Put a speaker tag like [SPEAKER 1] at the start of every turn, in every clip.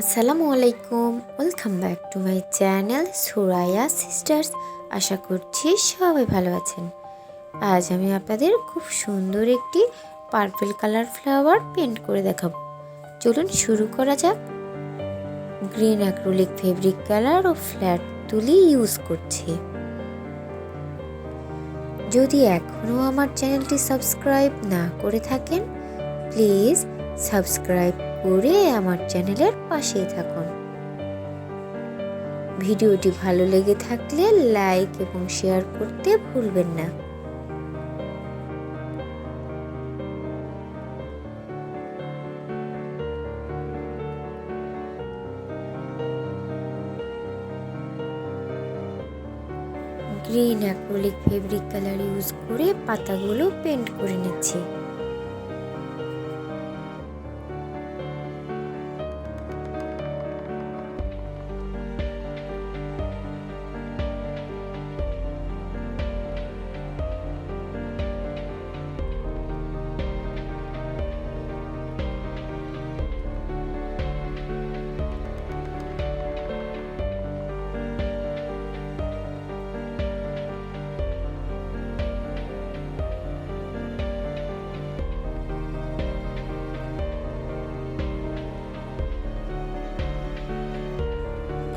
[SPEAKER 1] Assalamualaikum, welcome back to my channel Suraiya sisters. আশা করছি সবাই ভালো আছেন। আজ আমি আপনাদের খুব সুন্দর একটি পার্পল কালার ফ্লাওয়ার পেন্ট করে দেখাবো। চলুন শুরু করা যাক। গ্রিন অ্যাক্রিলিক ফেব্রিক কালার ও ফ্ল্যাট তুলি ইউজ করছি। যদি এখনও আমার চ্যানেলটি সাবস্ক্রাইব না করে থাকেন, প্লিজ সাবস্ক্রাইব করে আমার চ্যানেলের পাশেই থাকুন। ভিডিওটি ভালো লেগে থাকলে লাইক এবং শেয়ার করতে ভুলবেন না। Green acrylic fabric colour use করে পাতাগুলো পেন্ট করে নিচ্ছি।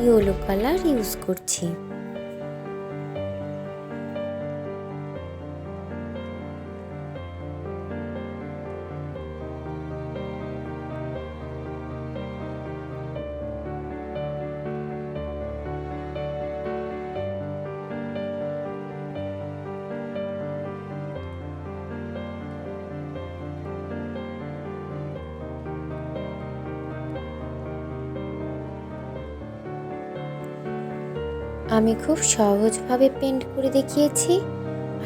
[SPEAKER 1] ইয়েলো কালার ইউজ করছি। আমি খুব সহজভাবে পেন্ট করে দেখিয়েছি।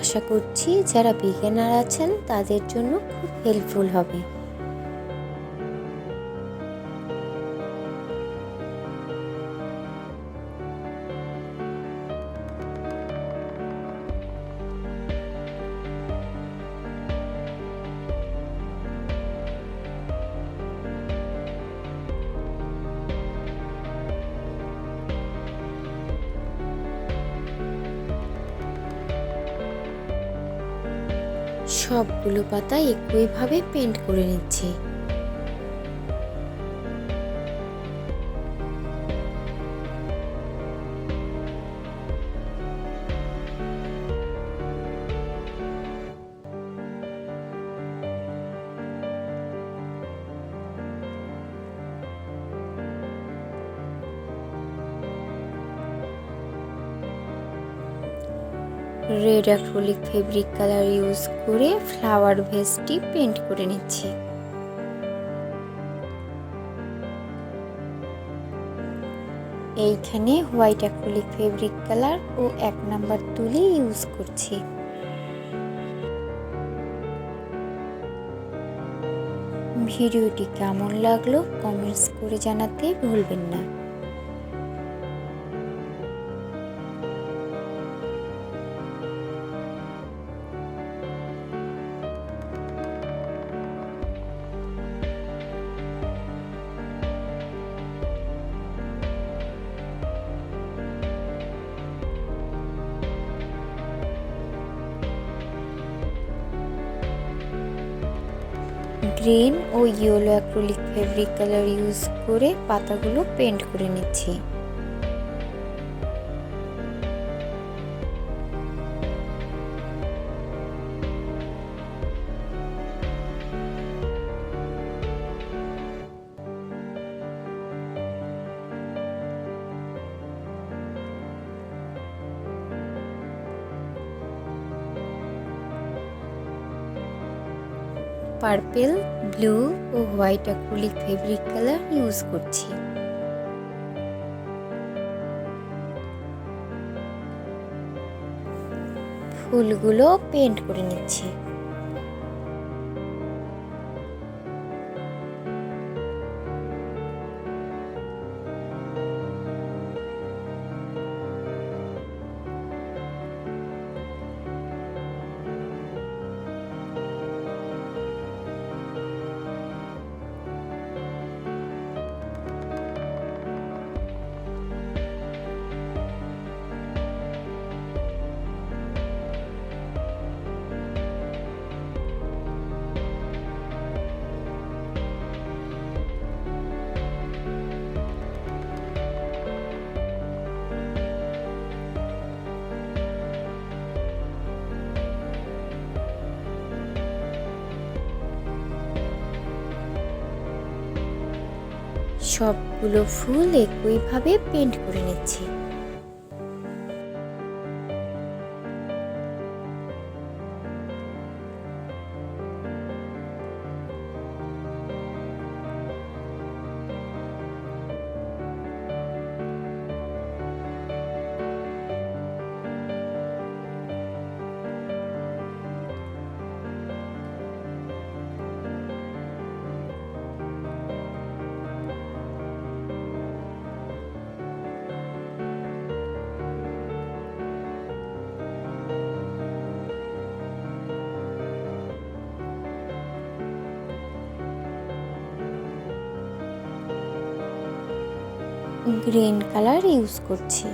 [SPEAKER 1] আশা করছি যারা বিগিনার আছেন তাদের জন্য খুব হেল্পফুল হবে। সবগুলো পাতা একইভাবে পেন্ট করে নিচ্ছি। Red acrylic fabric colour use করে ফ্লাওয়ার ভেসটি পেন্ট করে নিচ্ছি। এইখানে হোয়াইট অ্যাক্রিলিক ফেব্রিক কালার ও 1 নাম্বার তুলি ইউজ করছি। ভিডিওটি কেমন লাগলো কমেন্টস করে জানাতে ভুলবেন না। গ্রিন ও yellow acrylic fabric colour use করে পাতাগুলো পেন্ট করে নিচ্ছি। পার্পল, ব্লু ও white acrylic fabric colour use করছি। ফুলগুলো পেন্ট করে নিচ্ছি। সবগুলো ফুল একইভাবে পেন্ট করে নিচ্ছি। গ্রিন কালার ইউজ করছি।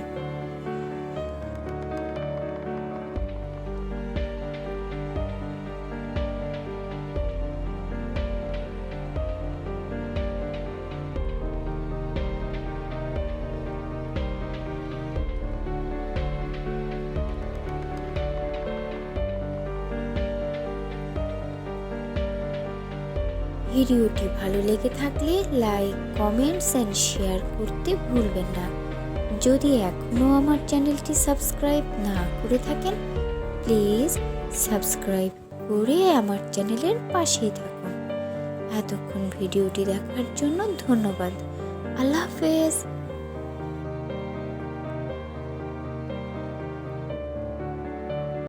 [SPEAKER 1] ভিডিওটি ভালো লেগে থাকলে লাইক, কমেন্টস এন্ড শেয়ার করতে ভুলবেন না। যদি এখনও আমার চ্যানেলটি সাবস্ক্রাইব না করে থাকেন, প্লিজ সাবস্ক্রাইব করে আমার চ্যানেলের পাশেই থাকুন। এতক্ষণ ভিডিওটি দেখার জন্য ধন্যবাদ। আল্লাহ হাফেজ।